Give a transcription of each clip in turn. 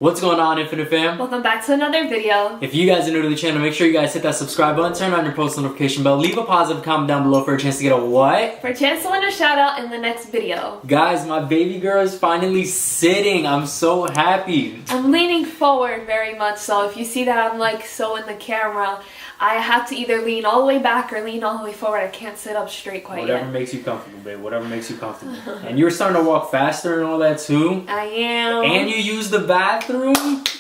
What's going on, Infinite Fam? Welcome back to another video. If you guys are new to the channel, make sure you guys hit that subscribe button, turn on your post notification bell, leave a positive comment down below for a chance to get a what? For a chance to win a shout out in the next video. Guys, my baby girl is finally sitting. I'm so happy. I'm leaning forward very much, so if you see that I'm like so in the camera, I have to either lean all the way back or lean all the way forward. I can't sit up straight quite Whatever yet. makes you comfortable, babe. Whatever makes you comfortable. And you're starting to walk faster and all that too. I am. And you use the bathroom.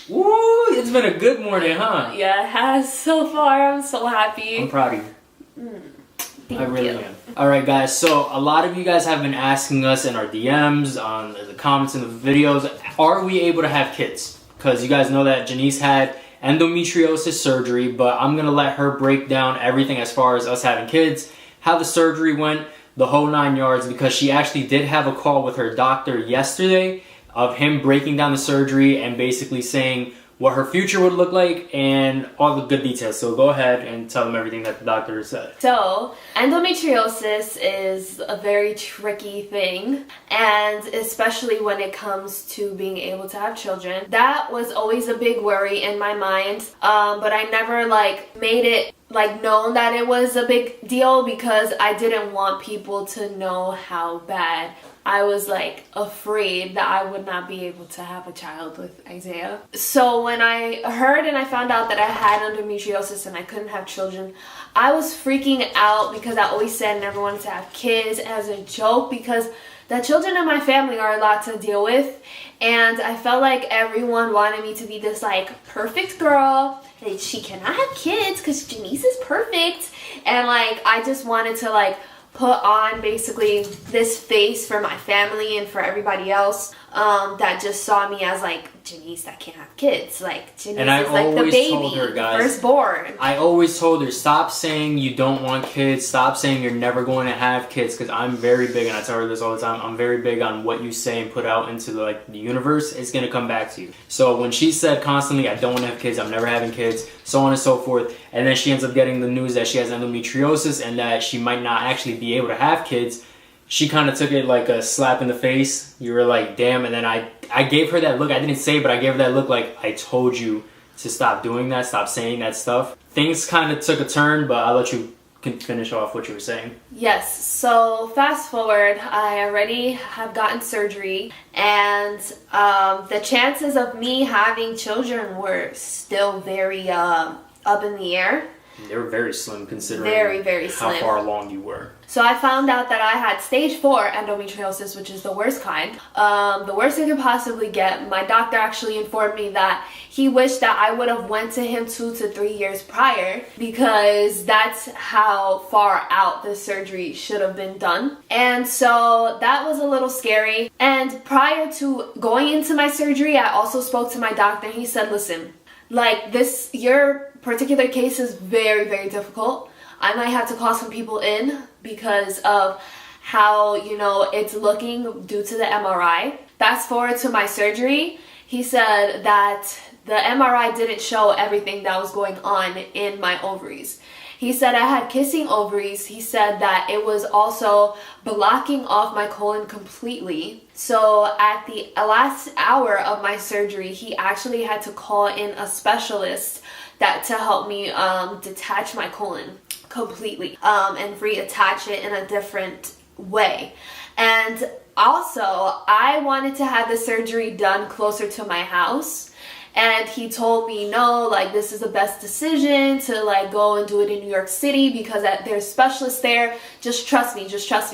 Woo! It's been a good morning, huh? Yeah, it has so far. I'm so happy. I'm proud of you. Thank I really you. am. Alright guys, so a lot of you guys have been asking us in our DMs, on the comments in the videos, are we able to have kids? Because you guys know that Janice had endometriosis surgery, but I'm going to let her break down everything as far as us having kids, how the surgery went, the whole 9 yards, because she actually did have a call with her doctor yesterday of him breaking down the surgery and basically saying what her future would look like and all the good details. So go ahead and tell them everything that the doctor said. So, endometriosis is a very tricky thing, and especially when it comes to being able to have children. That was always a big worry in my mind, but I never made it known that it was a big deal because I didn't want people to know how bad I was afraid that I would not be able to have a child with Isaiah. So when I heard and I found out that I had endometriosis and I couldn't have children, I was freaking out because I always said I never wanted to have kids as a joke because the children in my family are a lot to deal with, and I felt like everyone wanted me to be this perfect girl and she cannot have kids because Janice is perfect, and I just wanted to put on basically this face for my family and for everybody else that just saw me as Janice that can't have kids. Janice and I is always the baby, told her, guys, firstborn. I always told her, stop saying you don't want kids, stop saying you're never going to have kids, because I'm very big, and I tell her this all the time, I'm very big on what you say and put out into the universe, it's going to come back to you. So when she said constantly, I don't want to have kids, I'm never having kids, so on and so forth, and then she ends up getting the news that she has endometriosis and that she might not actually be able to have kids, she kind of took it like a slap in the face. You were like, damn. And then I gave her that look. I didn't say it, but I gave her that look like, I told you to stop doing that, stop saying that stuff. Things kind of took a turn, but I'll let you finish off what you were saying. Yes, so fast forward, I already have gotten surgery, and the chances of me having children were still very up in the air. They were very slim considering very slim. how far along you were. So I found out that I had stage 4 endometriosis, which is the worst kind. The worst it could possibly get. My doctor actually informed me that he wished that I would have went to him 2 to 3 years prior because that's how far out the surgery should have been done. And so that was a little scary. And prior to going into my surgery, I also spoke to my doctor and he said, listen, your particular case is very difficult. I might have to call some people in because of how, it's looking due to the MRI. Fast forward to my surgery, he said that the MRI didn't show everything that was going on in my ovaries. He said I had kissing ovaries. He said that it was also blocking off my colon completely. So at the last hour of my surgery, he actually had to call in a specialist to help me detach my colon completely and reattach it in a different way. And also, I wanted to have the surgery done closer to my house. And he told me, no, this is the best decision to go and do it in New York City because there's specialists there. Just trust me.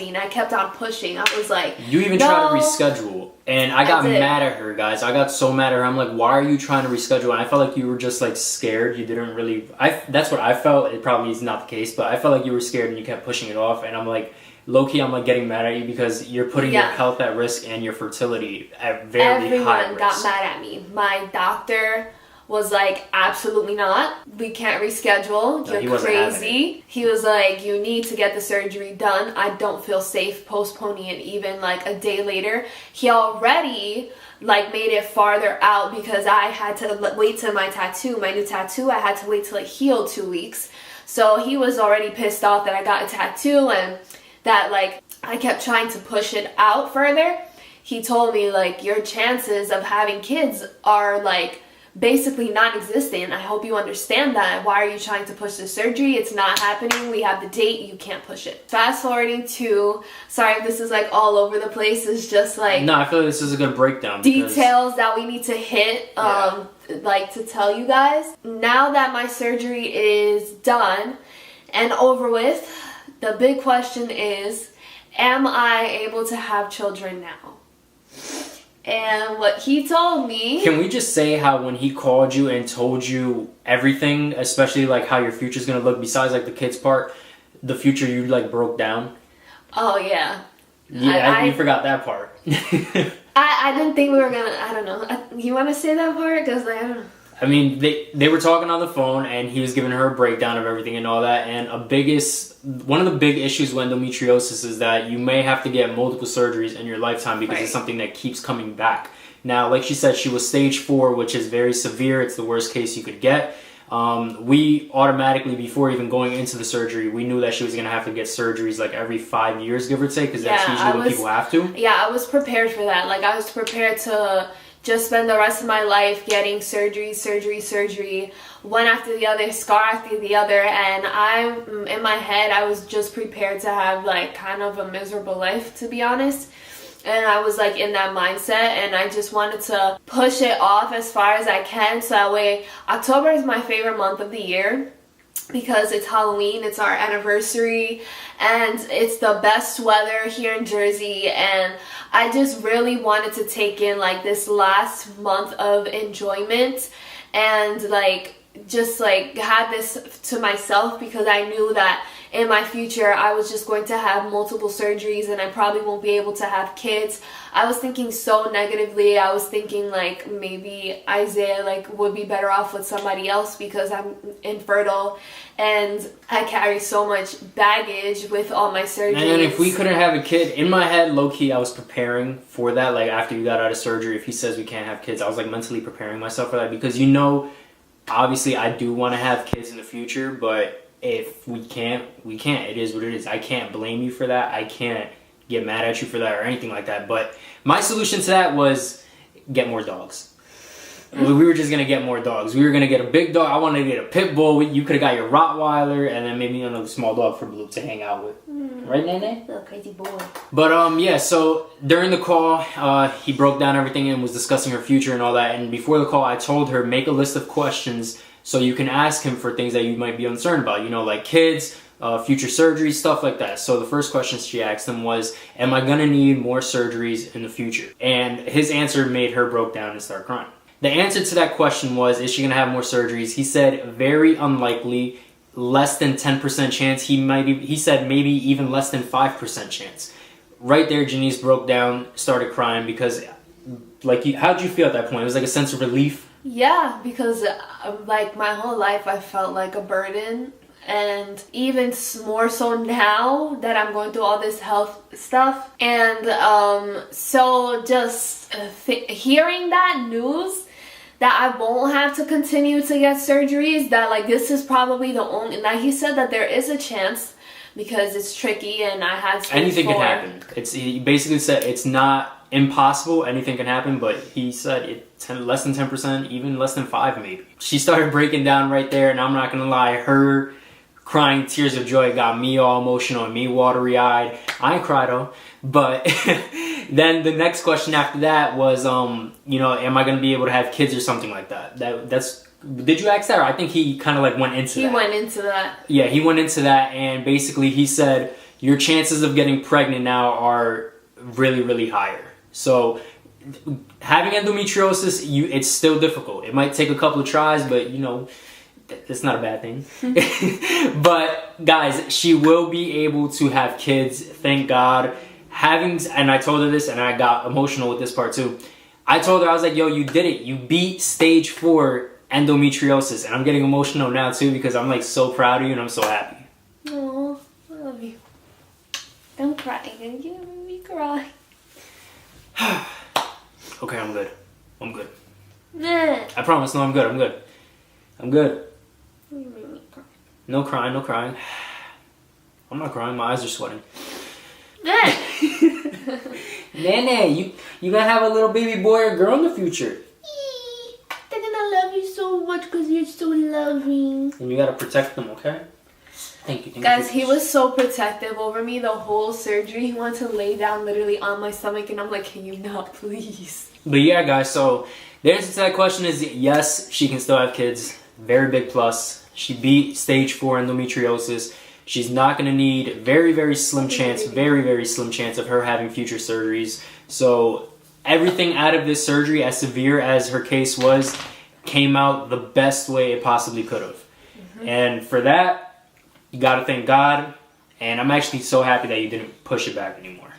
And I kept on pushing. I was like, you even no. tried to reschedule. And I got mad at her, guys. I got so mad at her. I'm like, why are you trying to reschedule? And I felt like you were just scared. You didn't really, that's what I felt. It probably is not the case, but I felt like you were scared and you kept pushing it off. And I'm like, low-key, I'm getting mad at you because you're putting your health at risk and your fertility at very high risk. Everyone got mad at me. My doctor was like, absolutely not. We can't reschedule. You're crazy. He was like, you need to get the surgery done. I don't feel safe postponing it even a day later. He already made it farther out because I had to wait till my new tattoo, I had to wait till it healed 2 weeks. So he was already pissed off that I got a tattoo and that I kept trying to push it out further. he told me, like, your chances of having kids are, like, basically non-existent. I hope you understand that. Why are you trying to push the surgery? It's not happening. We have the date. You can't push it. Fast forwarding to, sorry if this is like all over the place. It's just like, no, I feel like this is a good breakdown. Details that we need to hit, like to tell you guys. Now that my surgery is done and over with, the big question is, am I able to have children now? And what he told me... Can we just say how when he called you and told you everything, especially like how your future's going to look, besides like the kids part, the future you like broke down? Oh, yeah. Yeah, you forgot that part. I didn't think we were going to... I don't know. You want to say that part? Because like, I don't know. I mean, they were talking on the phone and he was giving her a breakdown of everything and all that. And one of the big issues with endometriosis is that you may have to get multiple surgeries in your lifetime because it's something that keeps coming back. Now, like she said, she was stage 4, which is very severe. It's the worst case you could get. We automatically, before even going into the surgery, we knew that she was going to have to get surgeries like every 5 years, give or take, because that's usually what people have to. Yeah, I was prepared for that. Like, I was prepared to just spend the rest of my life getting surgery, one after the other, scar after the other, and in my head, I was just prepared to have like kind of a miserable life, to be honest. And I was like in that mindset, and I just wanted to push it off as far as I can, so that way, October is my favorite month of the year, because it's Halloween, it's our anniversary, and it's the best weather here in Jersey, and I just really wanted to take in like this last month of enjoyment and like just like have this to myself, because I knew that in my future I was just going to have multiple surgeries and I probably won't be able to have kids. I was thinking so negatively. I was thinking like maybe Isaiah like would be better off with somebody else because I'm infertile and I carry so much baggage with all my surgeries. And if we couldn't have a kid, in my head, low-key, I was preparing for that. Like after you got out of surgery, if he says we can't have kids, I was like mentally preparing myself for that, because you know, obviously I do want to have kids in the future, but if we can't, we can't. It is what it is. I can't blame you for that. I can't get mad at you for that or anything like that. But my solution to that was get more dogs. We were just going to get more dogs. We were going to get a big dog. I wanted to get a pit bull. You could have got your Rottweiler and then maybe another small dog for Blue to hang out with. Right, Nene? Little crazy boy. But yeah, so during the call, he broke down everything and was discussing her future and all that. And before the call, I told her, make a list of questions so you can ask him for things that you might be uncertain about. You know, like kids, future surgery, stuff like that. So the first question she asked him was, am I going to need more surgeries in the future? And his answer made her broke down and start crying. The answer to that question was, is she going to have more surgeries? He said, very unlikely, less than 10% chance. He said maybe even less than 5% chance. Right there, Janice broke down, started crying because, like, how'd you feel at that point? It was like a sense of relief? Yeah, because like my whole life I felt like a burden, and even more so now that I'm going through all this health stuff. And so just hearing that news that I won't have to continue to get surgeries, that like this is probably the only, like he said that there is a chance because it's tricky and I had anything can happen. He basically said it's not impossible, anything can happen, but he said less than 10%, even less than 5 maybe. She started breaking down right there, and I'm not gonna lie, her crying tears of joy got me all emotional and me watery-eyed. I ain't cry though. But then the next question after that was, you know, am I gonna be able to have kids or something like that? Did you ask that? Or I think he kind of like went into that. He went into that. Yeah, he went into that, and basically he said your chances of getting pregnant now are really, really higher. So having endometriosis, it's still difficult. It might take a couple of tries, but you know, it's not a bad thing. But guys, she will be able to have kids, thank God. And I told her this, and I got emotional with this part too. I told her, I was like, yo, you did it. You beat stage 4 endometriosis. And I'm getting emotional now too because I'm like so proud of you and I'm so happy. Oh, I love you. Don't cry. You made me cry. Okay, I'm good. I'm good. Nah. I promise, no, I'm good. I'm good. I'm good. You made me cry. No crying, no crying. I'm not crying, my eyes are sweating. Nene, you gonna have a little baby boy or girl in the future. They're gonna love you so much because you're so loving. And you gotta protect them, okay? Thank you. Guys, he was so protective over me the whole surgery. He wanted to lay down literally on my stomach, and I'm like, can you not, please? But yeah, guys, so the answer to that question is yes, she can still have kids. Very big plus. She beat stage 4 endometriosis. She's not going to need very slim chance of her having future surgeries. So everything out of this surgery, as severe as her case was, came out the best way it possibly could have. And for that, you got to thank God. And I'm actually so happy that you didn't push it back anymore.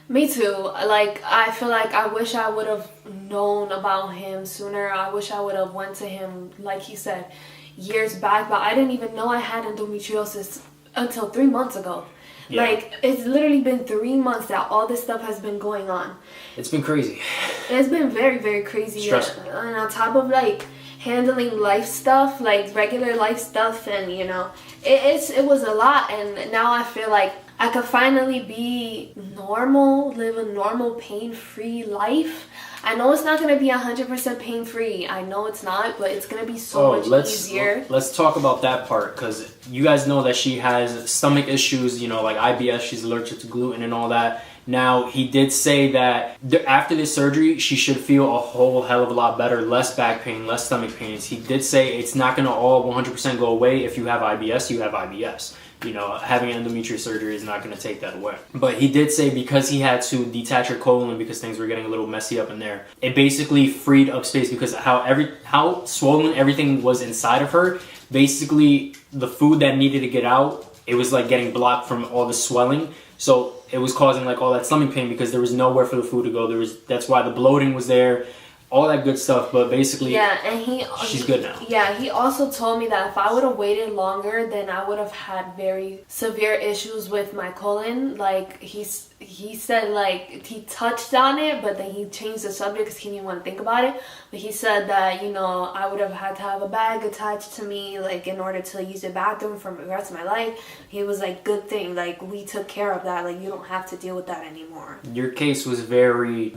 Me too. Like, I feel like I wish I would have known about him sooner. I wish I would have went to him, like he said, years back. But I didn't even know I had endometriosis until 3 months ago. Yeah. Like, it's literally been 3 months that all this stuff has been going on. It's been crazy. It's been very crazy. Stressful. And on top of like handling life stuff, like regular life stuff, and you know, it was a lot. And now I feel like I could finally be normal, live a normal pain-free life. I know it's not going to be 100% pain-free. I know it's not, but it's going to be so much easier. Let's talk about that part, because you guys know that she has stomach issues, you know, like IBS. She's allergic to gluten and all that. Now, he did say that after this surgery, she should feel a whole hell of a lot better, less back pain, less stomach pains. He did say it's not going to all 100% go away. If you have IBS, you have IBS. You know, having endometrial surgery is not going to take that away. But he did say because he had to detach her colon because things were getting a little messy up in there, it basically freed up space because how swollen everything was inside of her. Basically, the food that needed to get out, it was like getting blocked from all the swelling. So it was causing like all that stomach pain because there was nowhere for the food to go. That's why the bloating was there. All that good stuff, but basically, yeah, and she's good now. Yeah, he also told me that if I would have waited longer, then I would have had very severe issues with my colon. Like, he said, like, he touched on it, but then he changed the subject because he didn't want to think about it. But he said that, you know, I would have had to have a bag attached to me, like, in order to use the bathroom for the rest of my life. He was like, good thing, like, we took care of that. Like, you don't have to deal with that anymore. Your case was very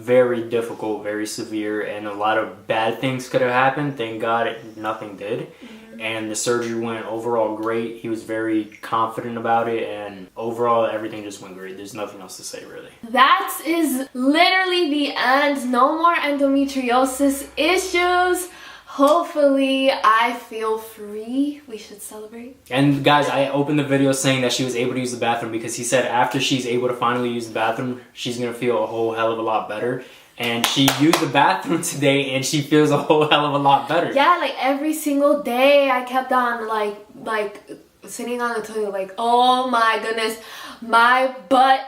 difficult, very severe, and a lot of bad things could have happened. Thank God nothing did. And the surgery went overall great. He was very confident about it, and overall everything just went great. There's nothing else to say, really. That is literally the end. No more endometriosis issues. Hopefully I feel free. We should celebrate. And guys, I opened the video saying that she was able to use the bathroom because he said after she's able to finally use the bathroom, she's gonna feel a whole hell of a lot better. And she used the bathroom today and she feels a whole hell of a lot better. Yeah, like every single day I kept on like sitting on the toilet like, oh my goodness, my butt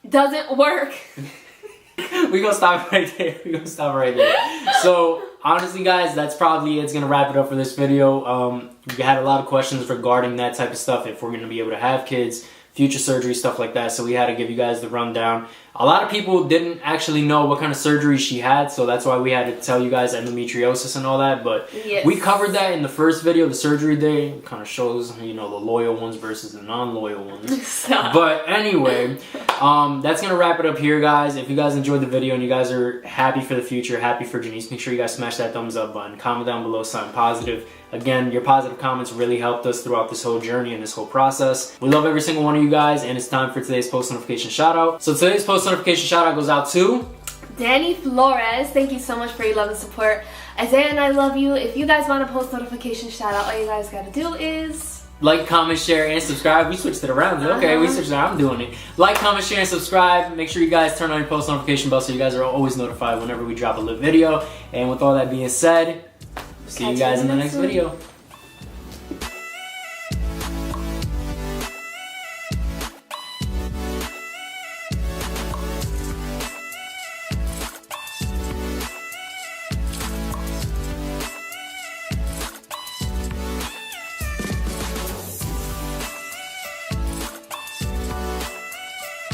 doesn't work. We're gonna stop right there. So honestly guys, that's probably it's gonna wrap it up for this video. We had a lot of questions regarding that type of stuff, if we're gonna be able to have kids, future surgery, stuff like that. So we had to give you guys the rundown. A lot of people didn't actually know what kind of surgery she had, so that's why we had to tell you guys endometriosis and all that. But yes, we covered that in the first video, the surgery day. It kind of shows, you know, the loyal ones versus the non-loyal ones. Stop. But anyway, that's gonna wrap it up here, guys. If you guys enjoyed the video and you guys are happy for the future, happy for Janice, make sure you guys smash that thumbs up button. Comment down below something positive. Again, your positive comments really helped us throughout this whole journey and this whole process. We love every single one of you guys, and it's time for today's post notification shout out. So today's post notification shout out goes out to Danny Flores. Thank you so much for your love and support. Isaiah and I love you. If you guys want a post notification shout out, all you guys gotta do is like, comment, share, and subscribe. We switched it around. Okay, we switched it around. I'm doing it. Like, comment, share, and subscribe. Make sure you guys turn on your post notification bell so you guys are always notified whenever we drop a live video. And with all that being said, see you guys in the next video.